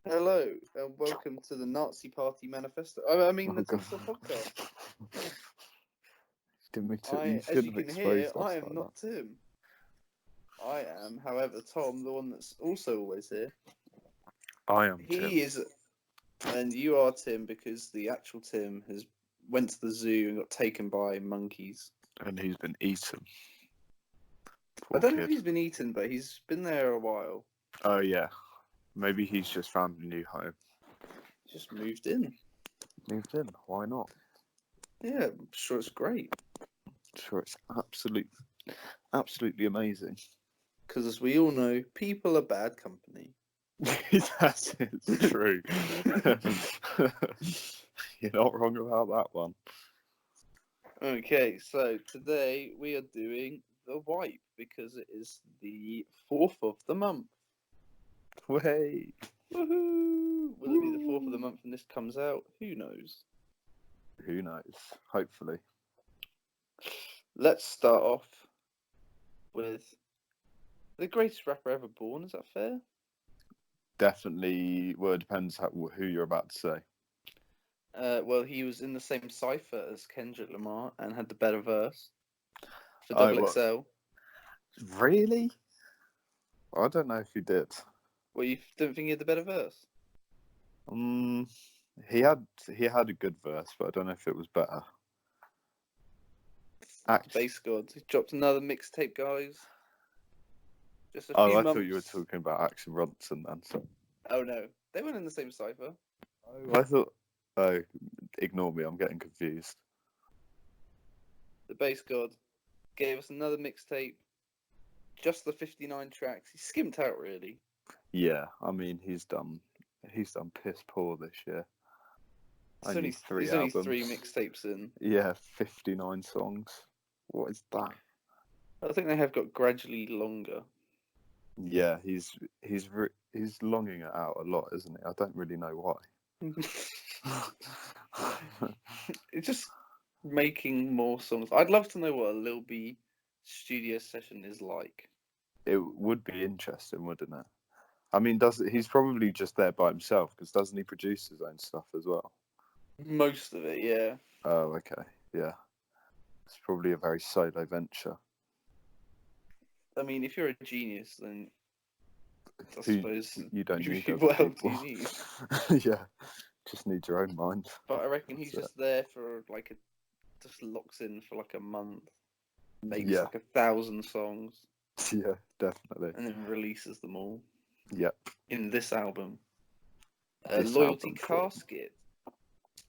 Hello, and welcome to the Nazi Party Manifesto. I mean, Oh the god. Tinsel Podcast. Didn't mean to, you As should you have can hear, exposed I us am like not Tim. I am, however, Tom, the one that's also always here. that. I am Tim. He is, and you are Tim because the actual Tim has went to the zoo and got taken by monkeys. And he's been eaten. I Poor don't know if kid. he's been eaten, but he's been there a while. Oh yeah. Maybe he's just found a new home. Just moved in. Moved in. Why not? Yeah, I'm sure it's great. Sure, it's absolutely amazing. Because as we all know, people are bad company. That is true. You're not wrong about that one. Okay, so today we are doing the Wype because it is the 4th of the month. Way. Woohoo! Will it be the 4th of the month when this comes out? Who knows? Who knows? Hopefully. Let's start off with the greatest rapper ever born. Is that fair? Definitely. Well, it depends who you're about to say. Well, he was in the same cipher as Kendrick Lamar and had the better verse for Oh, Double what? XL. Really? I don't know if he did. Well, you don't think he had the better verse? He had a good verse, but I don't know if it was better. Bass God. He dropped another mixtape, guys. Just a Oh, few I months. thought you were talking about Action Bronson then. So. Oh no, they weren't in the same cipher. Oh, I thought. Oh, ignore me. I'm getting confused. The Bass God gave us another mixtape. Just the 59 tracks. He skimped out really. Yeah, I mean he's done piss poor this year. There's Only three only albums. 3 mixtapes in. Yeah, 59 songs. What is that? I think they have got gradually longer. Yeah, he's longing it out a lot, isn't he? I don't really know why. It's just making more songs. I'd love to know what a Lil B studio session is like. It would be interesting, wouldn't it? I mean, he's probably just there by himself because doesn't he produce his own stuff as well? Most of it, yeah. Oh, okay, yeah. It's probably a very solo venture. I mean, if you're a genius, then I suppose you don't need what other help do people. you need? Yeah, just need your own mind. But I reckon he's just there for like just locks in for like a month, makes like 1,000 songs. Yeah, definitely. And then releases them all. Yep. In this album. This Loyalty album Casket.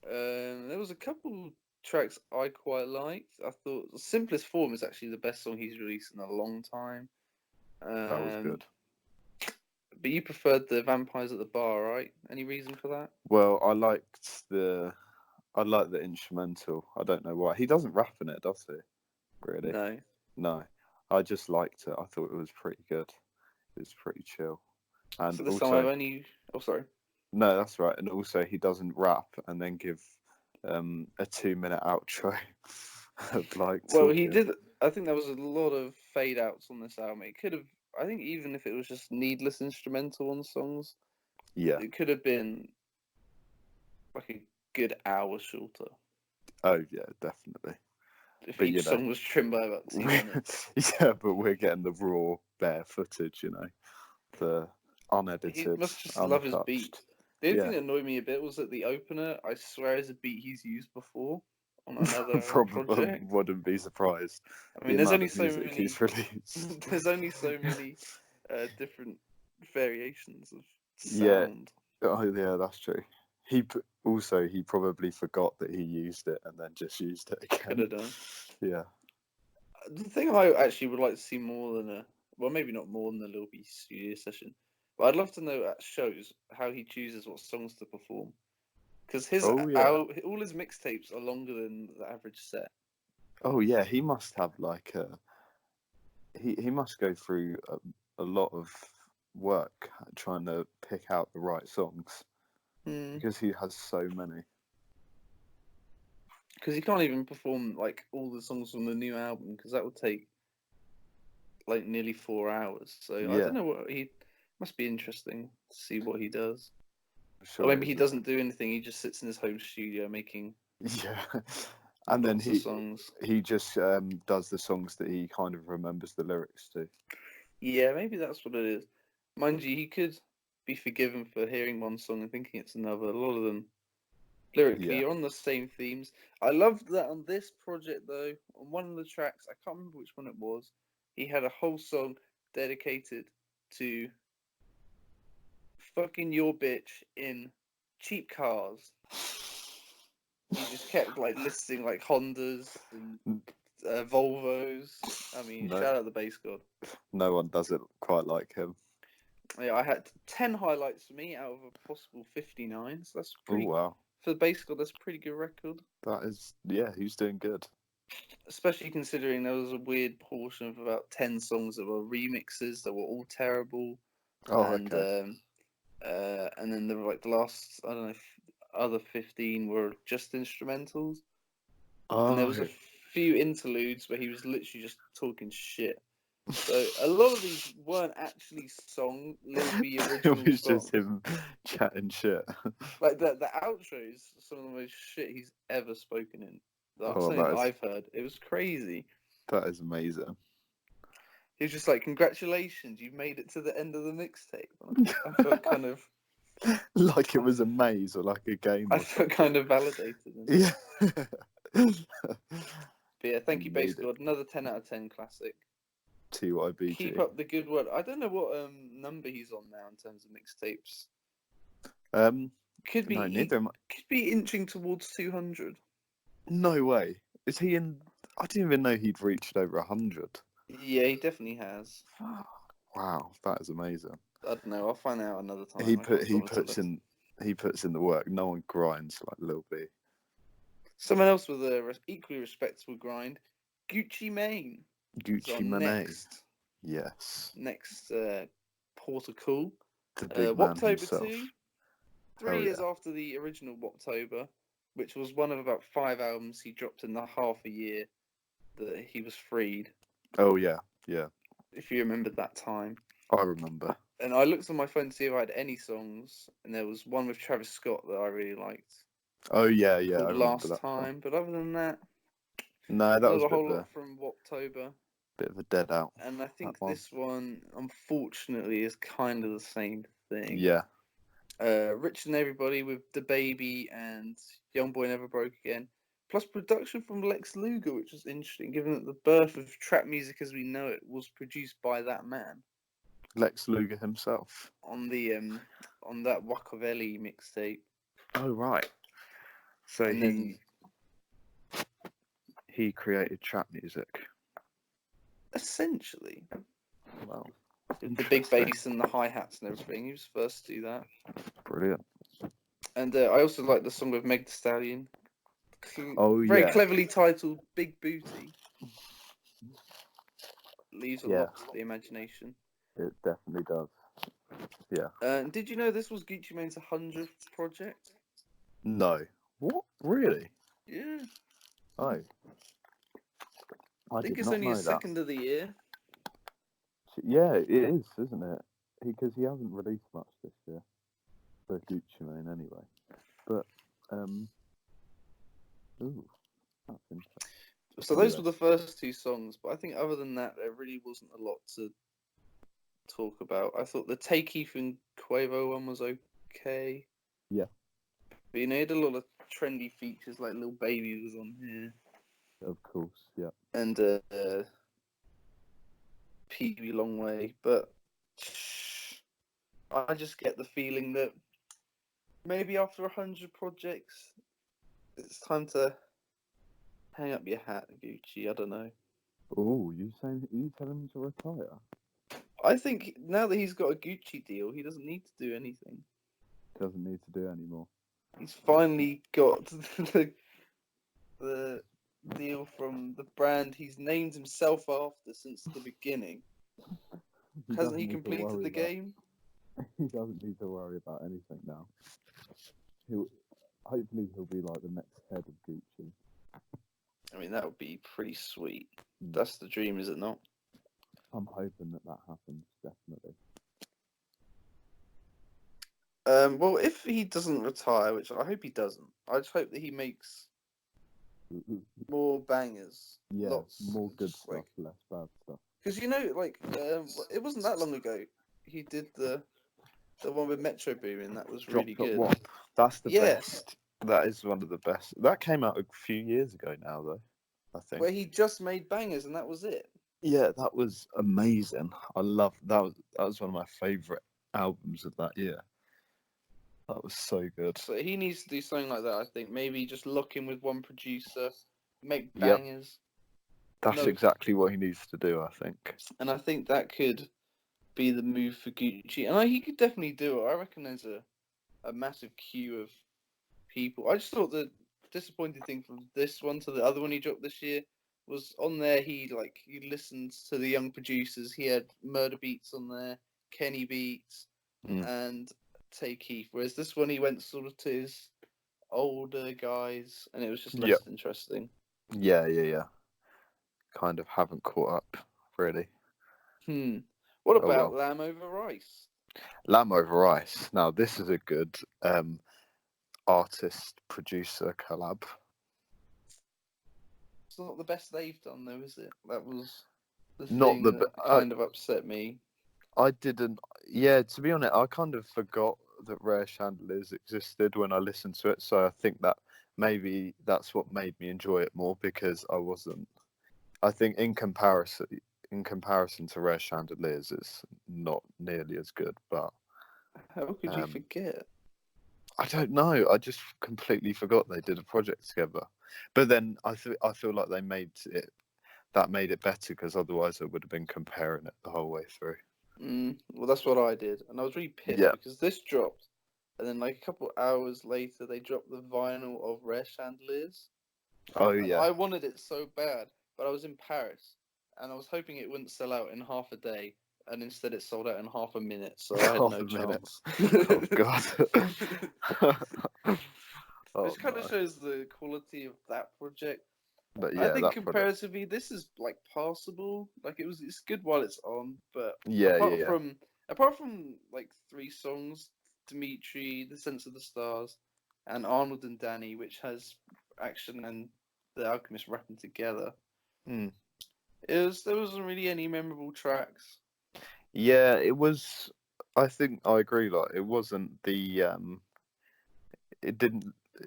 There was a couple tracks I quite liked. I thought the Simplest Form is actually the best song he's released in a long time. That was good. But you preferred the Vampires at the Bar, right? Any reason for that? Well, I liked the instrumental. I don't know why. He doesn't rap in it, does he? Really? No. No. I just liked it. I thought it was pretty good. It was pretty chill. And so this also, time I've only... Oh, sorry. No, that's right. And also, he doesn't rap and then give a 2-minute outro. Well, he did. I think there was a lot of fade outs on this album. It could have... I think even if it was just needless instrumental on songs, yeah, it could have been like a good hour shorter. Oh yeah, definitely. If each song was trimmed by about 2 minutes. Yeah, but we're getting the raw, bare footage, the unedited. He must just untouched. love his beat. The only thing that annoyed me a bit was that the opener, I swear, is a beat he's used before on another project. Wouldn't be surprised. I mean, there's only so many. He's released. There's only so many different variations of sound. Yeah. Oh yeah, that's true. He probably forgot that he used it and then just used it again. Could have done. Yeah. The thing I actually would like to see more than maybe not more than a Lil B studio session, but I'd love to know at shows how he chooses what songs to perform. Because all his mixtapes are longer than the average set. Oh yeah, he must have like he must go through a lot of work trying to pick out the right songs because he has so many. Because he can't even perform like all the songs from the new album because that would take like nearly 4 hours. So I don't know what he must be interesting to see what he does. sure. Or maybe he doesn't do anything. He just sits in his home studio making. Yeah, and then songs. he just does the songs that he kind of remembers the lyrics to. Yeah, maybe that's what it is. Mind you, he could be forgiven for hearing one song and thinking it's another. A lot of them lyrically are on the same themes. I loved that on this project though. On one of the tracks, I can't remember which one it was. He had a whole song dedicated to fucking your bitch in cheap cars. He just kept like listing like Hondas and Volvos. I mean, shout out the bass god. No one does it quite like him. Yeah, I had 10 highlights for me out of a possible 59. So that's pretty. Oh wow! For the bass god, that's a pretty good record. That is, yeah, he's doing good. Especially considering there was a weird portion of about 10 songs that were remixes that were all terrible. Oh, and, okay. And then there were like the last, I don't know, other 15 were just instrumentals. Oh, and there was a few interludes where he was literally just talking shit. So a lot of these weren't actually Lil B original it was songs. just him chatting shit. Like the outros, some of the most shit he's ever spoken in. Something I've heard. It was crazy. That is amazing. He was just like, "Congratulations, you've made it to the end of the mixtape." I felt kind of like it was a maze or like a game. I felt kind of validated. Yeah. But yeah, thank you, Bass God. Another 10 out of 10 classic. TYBG. Keep up the good work. I don't know what number he's on now in terms of mixtapes. Could be inching towards 200. No way. Is he in? I didn't even know he'd reached over 100. Yeah, he definitely has. Wow, that is amazing. I don't know. I'll find out another time. He puts in the work. No one grinds like Lil B. Someone else with a equally respectable grind, Gucci Mane. Gucci Mane. Yes. Next port of call. The big man Woptober himself. 2. 3 years after the original Woptober, which was one of about 5 albums he dropped in the half a year that he was freed. Oh yeah, yeah. If you remember that time. I remember. And I looked on my phone to see if I had any songs, and there was one with Travis Scott that I really liked. Oh yeah, yeah. Called Last Time, but other than that, no, that was a whole lot from Woptober. Bit of a dead out. And I think this one, unfortunately, is kind of the same thing. Yeah. Rich and Everybody with The Baby and Young Boy Never Broke Again. Plus production from Lex Luger, which was interesting, given that the birth of trap music as we know it was produced by that man. Lex Luger himself. On the on that Wakavelli mixtape. Oh right. So he created trap music. Essentially. Wow. The big bass and the hi-hats and everything. He was first to do that. Brilliant. And I also like the song with Meg Thee Stallion. Very cleverly titled Big Booty. Leaves a lot to the imagination. It definitely does. Yeah. Did you know this was Gucci Mane's 100th project? No. What? Really? Yeah. Oh. I think it's only his second of the year. Yeah, it is, isn't it? Because he hasn't released much this year for Gucci Mane anyway. But ooh, that's interesting. So those were the first 2 songs, but I think other than that, there really wasn't a lot to talk about. I thought the Take Ethan Quavo one was okay. Yeah. But he had a lot of trendy features, like Lil Baby was on here. Of course, yeah. And PB Long Way, but I just get the feeling that maybe after 100 projects, it's time to hang up your hat, Gucci. I don't know. Oh, you telling him to retire? I think now that he's got a Gucci deal, he doesn't need to do anything. Doesn't need to do anymore. He's finally got the deal from the brand he's named himself after since the beginning. Hasn't he completed the game? He doesn't need to worry about anything now. Hopefully he'll be like the next head of Gucci. I mean, that would be pretty sweet. That's the dream, is it not? I'm hoping that happens, definitely. Well, if he doesn't retire, which I hope he doesn't, I just hope that he makes more bangers. Yeah, Lots. more good Just, stuff, less bad stuff. Because it wasn't that long ago. He did the one with Metro Boomin. That was really Drop good. One. That's the Yes. best. That is one of the best. That came out a few years ago now, though, I think. Where he just made bangers and that was it. Yeah, that was amazing. I love that. Was one of my favourite albums of that year. That was so good. So he needs to do something like that, I think. Maybe just lock in with one producer, make Yep. bangers. That's exactly what he needs to do, I think. And I think that could be the move for Gucci. And he could definitely do it. I reckon there's a massive queue of people. I just thought the disappointing thing from this one to the other one he dropped this year was on there. He listened to the young producers. He had Murder Beats on there, Kenny Beats, and Tay Keith. Whereas this one he went sort of to his older guys, and it was just less interesting. Yeah. Kind of haven't caught up, really. What about Lamb Over Rice? Lamb Over Rice. Now, this is a good artist-producer collab. It's not the best they've done, though, is it? That was the not thing the that kind of upset me. I didn't. Yeah, to be honest, I kind of forgot that Rare Chandeliers existed when I listened to it. So I think that maybe that's what made me enjoy it more, because I wasn't. I think in comparison to Rare Chandeliers, it's not nearly as good. But how could you forget? I don't know. I just completely forgot they did a project together. But then I feel like they made it better, because otherwise I would have been comparing it the whole way through. Well, that's what I did, and I was really pissed because this dropped, and then like a couple hours later they dropped the vinyl of Rare Chandeliers. Oh and yeah. I wanted it so bad, but I was in Paris, and I was hoping it wouldn't sell out in half a day, and instead it sold out in half a minute, so I had no chance. Oh god. Which kind of shows the quality of that project. But yeah, I think comparatively, this is like passable. Like it's good while it's on, but apart from like 3 songs, Dimitri, The Sense of the Stars, and Arnold and Danny, which has Action and The Alchemist rapping together. There wasn't really any memorable tracks. Yeah, it was. I think I agree. Like, it wasn't the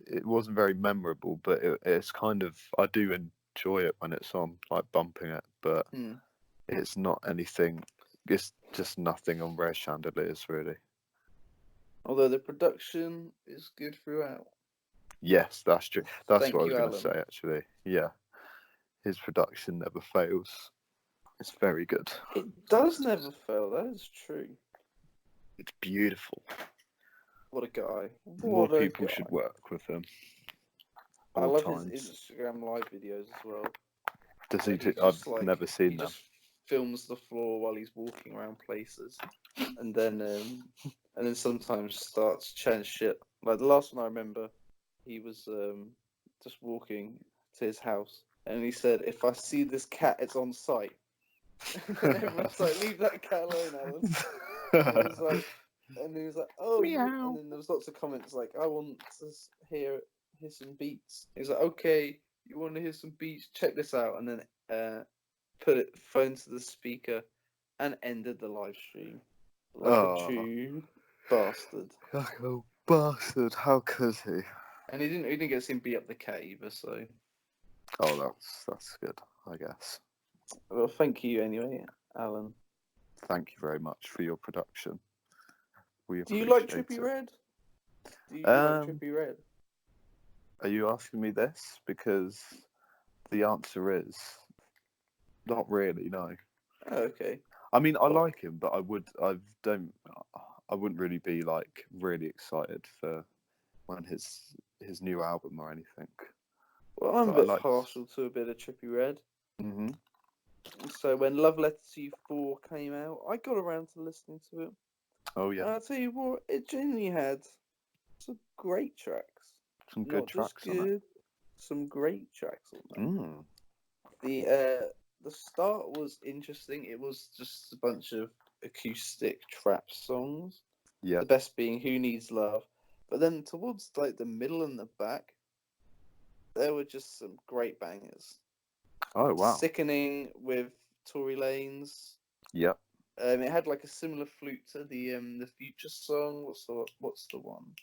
it wasn't very memorable, but it's kind of, I do enjoy it when it's on, like bumping it, but it's not anything. It's just nothing on Rare Chandeliers, really. Although the production is good throughout. Yes, that's true. That's what I was going to say, actually. Yeah, his production never fails. It's very good. It does never fail. That is true. It's beautiful. What a guy. More people should work with him. I love his Instagram live videos as well. Does he? I've never seen them. He just films the floor while he's walking around places, and then sometimes starts chatting shit. Like the last one I remember, he was just walking to his house, and he said, "If I see this cat, it's on sight." And everyone's like, "Leave that cat alone, Alan." And he was like, "Oh," meow. And then there was lots of comments like, "I want to hear some beats." He was like, "Okay, you want to hear some beats? Check this out." And then put it phone to the speaker and ended the live stream like a true bastard. Like a bastard! How could he? And he didn't get seen beat up the cat either. So. Oh, that's good, I guess. Well, thank you anyway, Alan. Thank you very much for your production. Do you like Trippie Redd? Do you like Trippie Redd? Are you asking me this? Because the answer is not really, no. Oh, okay. I mean, I like him, but I wouldn't really be like really excited for when his new album or anything. Well, I'm a bit partial to a bit of Trippie Redd. So when Love Letter to You 4 came out, I got around to listening to it. Oh yeah. And I'll tell you what, it genuinely had some great tracks. Some good tracks on it. Some great tracks on that. The start was interesting. It was just a bunch of acoustic trap songs. Yeah. The best being Who Needs Love. But then towards like the middle and the back, there were just some great bangers. Oh wow. Sickening with Tory Lanez. Yep. It had like a similar flute to the Future song. What's the one?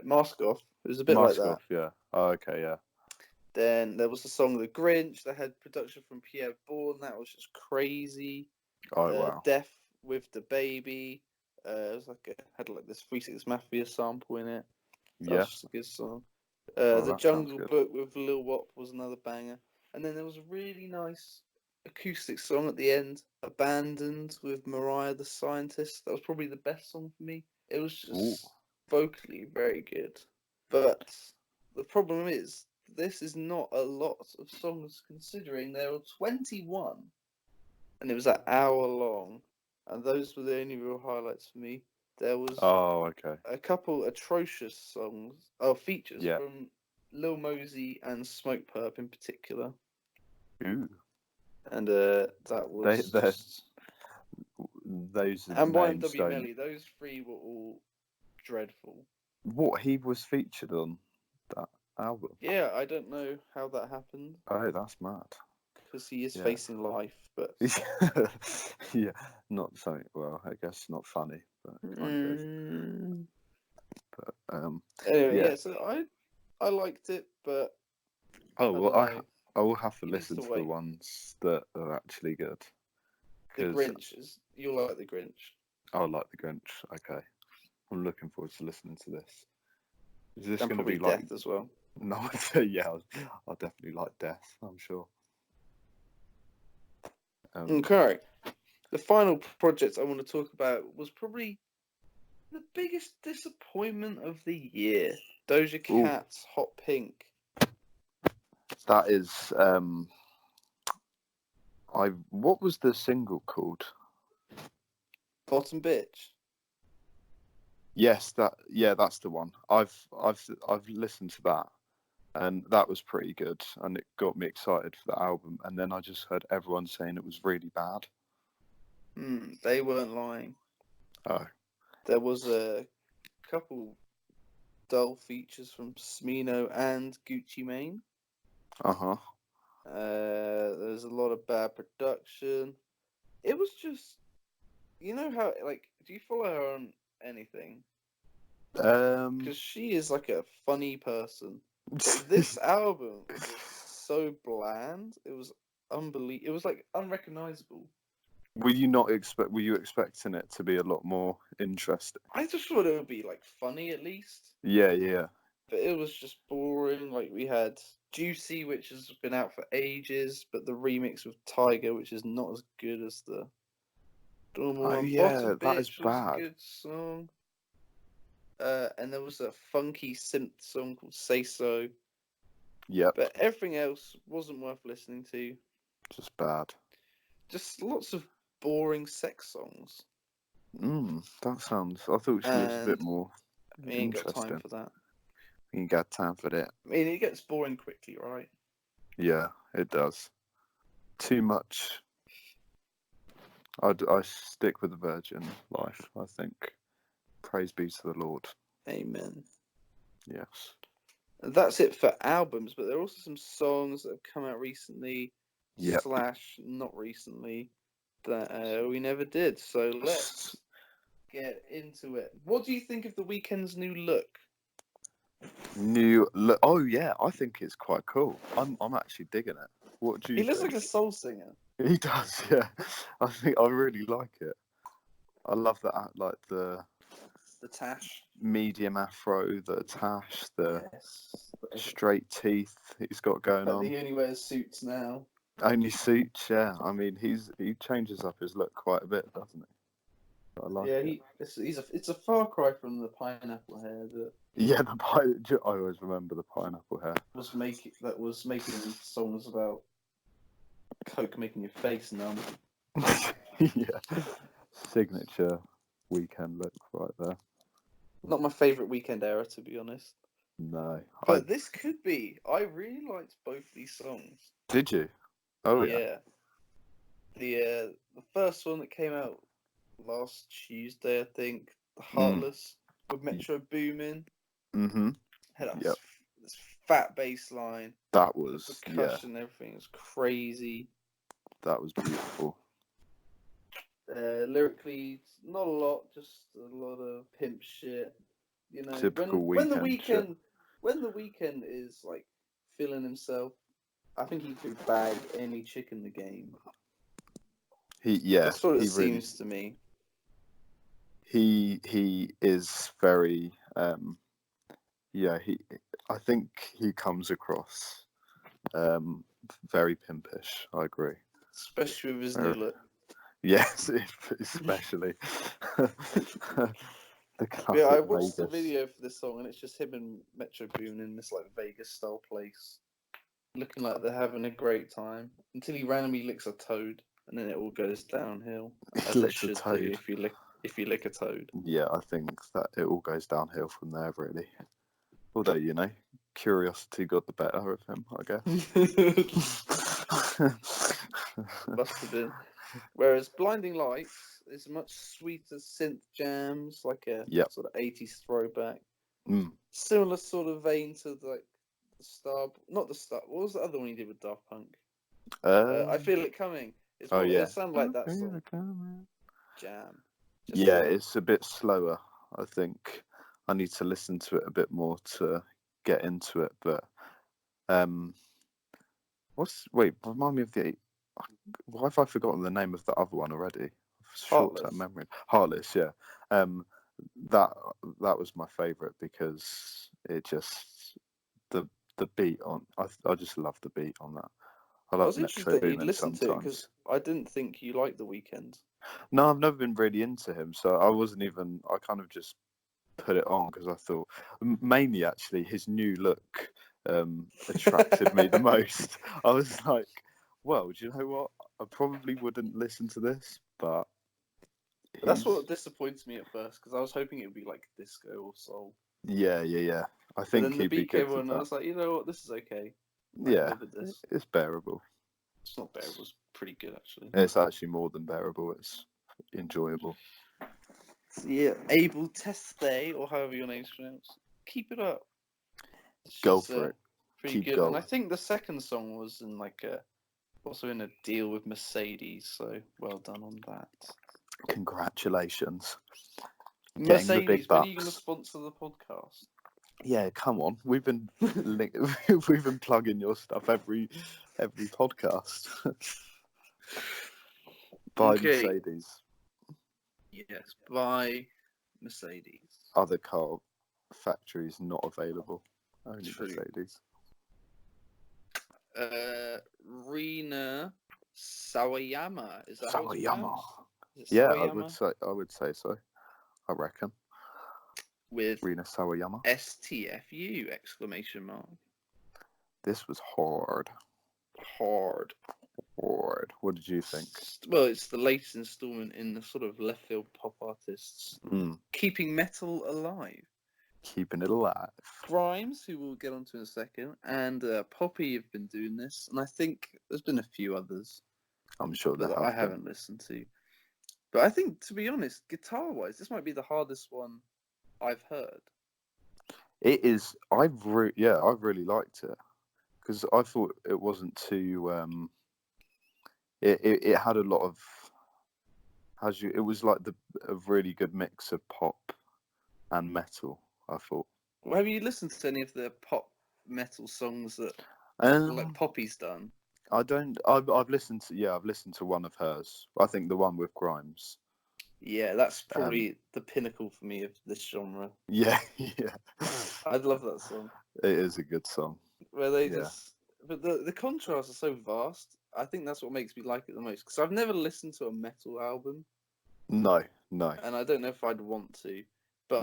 Mask Off. It was a bit like Mask that. Off, yeah. Oh, okay, yeah. Then there was the song The Grinch that had production from Pierre Bourne. That was just crazy. Oh wow. Death with the Baby. It was like had like this 3 6 Mafia sample in it. So Yeah. that's just a good song. Oh, The that sounds Jungle good. Book with Lil Wop was another banger. And then there was a really nice acoustic song at the end, Abandoned with Mariah the Scientist. That was probably the best song for me. It was just vocally very good. But the problem is, this is not a lot of songs considering there were 21. And it was an hour long. And those were the only real highlights for me. There was a couple atrocious features from Lil Mosey and Smoke Perp in particular. Ooh. And that was those and names YMW Melly. Those three were all dreadful. What, he was featured on that album? Yeah, I don't know how that happened. Oh, that's mad. Because he is facing life, but yeah, not something. Well, I guess not funny, but kind of. But anyway, so I liked it, but I will have to He needs listen to to the wait. ones that are actually good. The Grinch you'll like the Grinch. I like the Grinch. Okay, I'm looking forward to listening to this. Is this And going to be probably like Death as well? No, yeah, I'll definitely like Death. I'm sure. Okay. The final project I want to talk about was probably the biggest disappointment of the year. Doja Cat's Hot Pink. That is what was the single called? Bottom Bitch. Yes, that's the one. I've listened to that, and that was pretty good, and it got me excited for the album. And then I just heard everyone saying it was really bad. They weren't lying. Oh. There was a couple dull features from Smino and Gucci Mane. There's a lot of bad production. It was just, you know how, like, do you follow her on anything? Because she is like a funny person. But this album was so bland. It was unbelievable. It was like unrecognizable. Were you expecting it to be a lot more interesting? I just thought it would be like funny at least. Yeah. But it was just boring. Like we had Juicy, which has been out for ages, but the remix with Tiger, which is not as good as the normal one. Bottom that Bitch is bad. was a good song. And there was a funky synth song called Say So. Yep. But everything else wasn't worth listening to. Just bad. Just lots of boring sex songs. That sounds. I thought she was a bit more we ain't got time for that. We ain't got time for that. I mean, it gets boring quickly, right? Yeah, it does. Too much. I stick with the virgin life, I think. Praise be to the Lord. Amen. Yes. That's it for albums, but there are also some songs that have come out recently, / not recently, that we never did. So let's get into it. What do you think of The Weeknd's new look? Oh yeah, I think it's quite cool. I'm actually digging it. What do you think? He looks like a soul singer. He does, yeah. I really like it. I love that, like the tash, medium afro, the tash, the straight teeth he's got going on. He only wears suits now. Only suits, yeah. I mean, he changes up his look quite a bit, doesn't he? I like it. It's a far cry from the pineapple hair that. Yeah, I always remember the pineapple hair. Was making songs about coke making your face numb. Yeah, signature Weeknd look right there. Not my favourite Weeknd era, to be honest. No, but this could be. I really liked both these songs. Did you? Oh yeah. The first one that came out last Tuesday, I think. The Heartless with Metro Boomin. Mm-hmm. Had Yep. this fat bass line. That was, the percussion, everything was crazy. That was beautiful. Lyrically, not a lot, just a lot of pimp shit. You know, Typical when the Weeknd shit. when the Weeknd is like feeling himself, I think he could bag any chick in the game. That's what it seems to me. He is very I think he comes across very pimpish. I agree. Especially with his new look. Yes, especially. Yeah, I watched the video for this song, and it's just him and Metro Boomin in this like Vegas style place, looking like they're having a great time until he randomly licks a toad, and then it all goes downhill. As it should do if you lick a toad. Yeah, I think that it all goes downhill from there, really. Although, you know, curiosity got the better of him, I guess. Must have been. Whereas Blinding Lights is much sweeter synth jams, like a sort of 80s throwback. Similar sort of vein to like the Star. Not the Star. What was the other one he did with Daft Punk? I Feel It Coming. It's more, it sounds like that song. Jam. It's a bit slower. I think I need to listen to it a bit more to get into it. But remind me of the. Why have I forgotten the name of the other one already? Short-term memory. Heartless, yeah. That was my favourite because it just the beat on. I just love the beat on that. I was interested that you'd listen to it because I didn't think you liked The Weeknd. No, I've never been really into him, so I wasn't even. I kind of just put it on because I thought, mainly actually, his new look attracted me the most. I was like, well, do you know what? I probably wouldn't listen to this, but that's what disappoints me at first because I was hoping it would be like disco or soul. Yeah. I think then the beat came on, and I was like, you know what, this is okay. It's bearable. It's not bearable. It's pretty good actually. It's actually more than bearable. It's enjoyable. So, yeah, Abel Teste, or however your name's pronounced. Keep it up. Go for it. Pretty Keep good. going. And I think the second song was in also in a deal with Mercedes, so well done on that. Congratulations. Mercedes, when are you going to sponsor the podcast? Yeah, come on. We've been we've been plugging your stuff every podcast. By Mercedes. Yes, by Mercedes. Other car factories not available. Only Mercedes. Rina Sawayama. Is that Sawayama? Sawayama? I would say so. I reckon. With Rina Sawayama. STFU exclamation mark. This was hard. What did you think? Well, it's the latest installment in the sort of left field pop artists keeping metal alive. Keeping it alive. Grimes, who we'll get onto in a second, and Poppy have been doing this, and I think there's been a few others. I'm sure that I haven't listened to. But I think, to be honest, guitar-wise, this might be the hardest one I've heard. It is. I've really liked it because I thought it wasn't too. It had a lot of. It was like a really good mix of pop and metal. I thought. Well, have you listened to any of the pop metal songs that like Poppy's done? I don't. I've listened to one of hers. I think the one with Grimes. Yeah, that's probably the pinnacle for me of this genre. Yeah. I'd love that song. It is a good song. Where they but the contrasts are so vast. I think that's what makes me like it the most. Because I've never listened to a metal album. No. And I don't know if I'd want to. But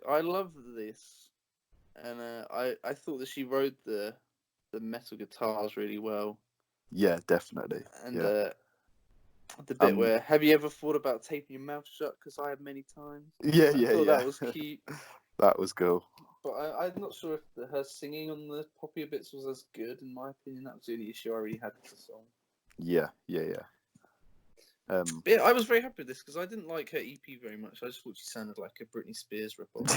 I love this. And I thought that she rode the metal guitars really well. Yeah, definitely. And the bit where, have you ever thought about taping your mouth shut? Because I have many times. I thought that was cute. That was cool. But I'm not sure if her singing on the Poppy bits was as good, in my opinion. That was the only issue I really had with the song. Yeah. Yeah, I was very happy with this because I didn't like her EP very much. I just thought she sounded like a Britney Spears ripoff.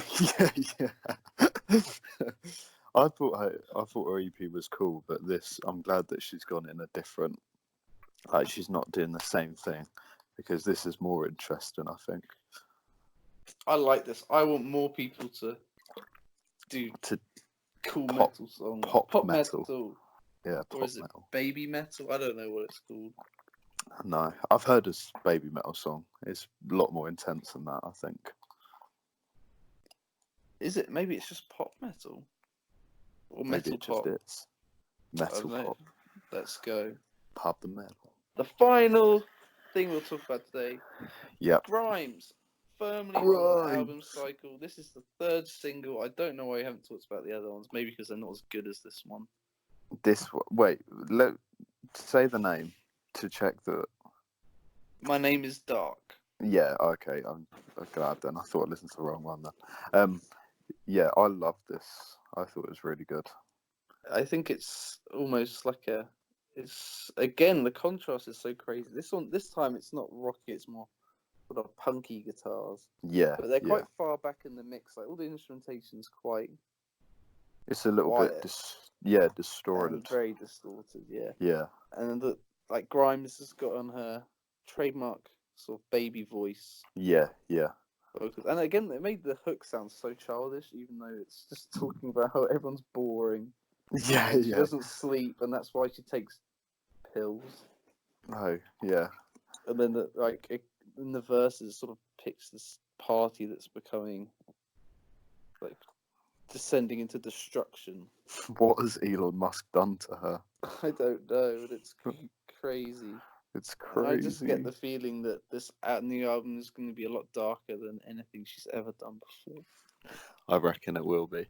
yeah. I thought her EP was cool, but I'm glad that she's gone in a different. Like, she's not doing the same thing, because this is more interesting, I think. I like this. I want more people to do cool metal songs. Pop metal. Yeah, or is it metal. Baby metal? I don't know what it's called. No, I've heard this baby metal song. It's a lot more intense than that, I think. Is it? Maybe it's just pop metal? Or maybe metal pop? It's metal pop. Let's go. Pop the metal. The final thing we'll talk about today. Yep. Grimes. Firmly on the album cycle. This is the third single. I don't know why you haven't talked about the other ones. Maybe because they're not as good as this one. Wait, say the name to check that. My Name is Dark. Yeah, okay. I'm glad then. I thought I listened to the wrong one then. Yeah, I love this. I thought it was really good. I think it's almost like it's again, the contrast is so crazy. This time it's not rocky, it's more sort of punky guitars. Yeah. But they're quite far back in the mix. Like, all the instrumentation's quite. It's a little bit distorted. And very distorted, yeah. Yeah. And Grimes has got on her trademark sort of baby voice. Yeah. And again, it made the hook sound so childish, even though it's just talking about how everyone's boring. Yeah. She doesn't sleep, and that's why she takes pills. Oh, yeah. And then in the verses, sort of picks this party that's becoming like descending into destruction. What has Elon Musk done to her? I don't know, but it's crazy. It's crazy. And I just get the feeling that this new album is going to be a lot darker than anything she's ever done before. I reckon it will be.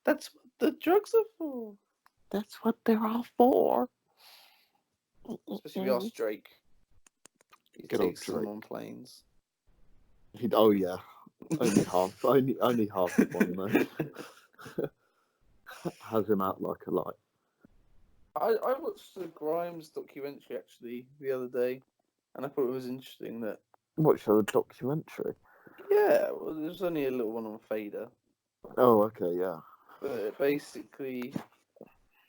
That's what the drugs are for. That's what they're all for. Especially if you ask Drake. He takes them on planes. Oh yeah, only half of one though. Has him out like a light. I watched the Grimes documentary actually the other day, and I thought it was interesting that. Watched the documentary? Yeah, well, there's only a little one on Fader. Oh, okay, yeah. But basically,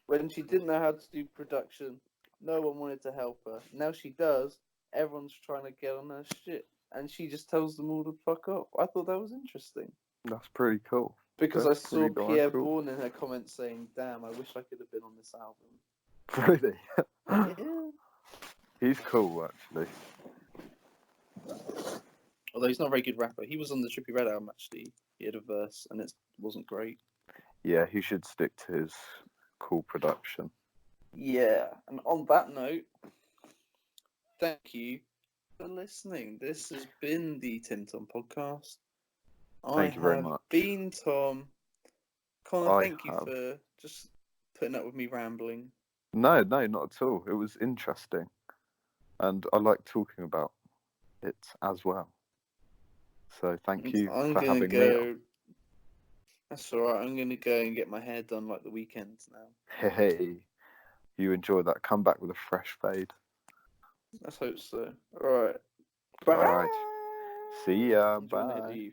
when she didn't know how to do production, no one wanted to help her. Now she does. Everyone's trying to get on her shit, and she just tells them all to fuck off. I thought that was interesting. That's pretty cool. Because I saw Pierre Bourne in her comments saying, "Damn, I wish I could have been on this album." Really? Yeah. He's cool, actually. Although he's not a very good rapper. He was on the Trippie Redd album, actually. He had a verse, and it wasn't great. Yeah, he should stick to his cool production. Yeah, and on that note, thank you for listening. This has been the Tim Tom Podcast. Thank you very much. Been Tom. Connor, thank you for just putting up with me rambling. No, not at all. It was interesting. And I like talking about it as well. So thank you for having me on. That's alright, I'm going to go and get my hair done like the weekends now. Hey, you enjoy that. Come back with a fresh fade. Let's hope so. Alright. Bye. Alright. See ya. Bye.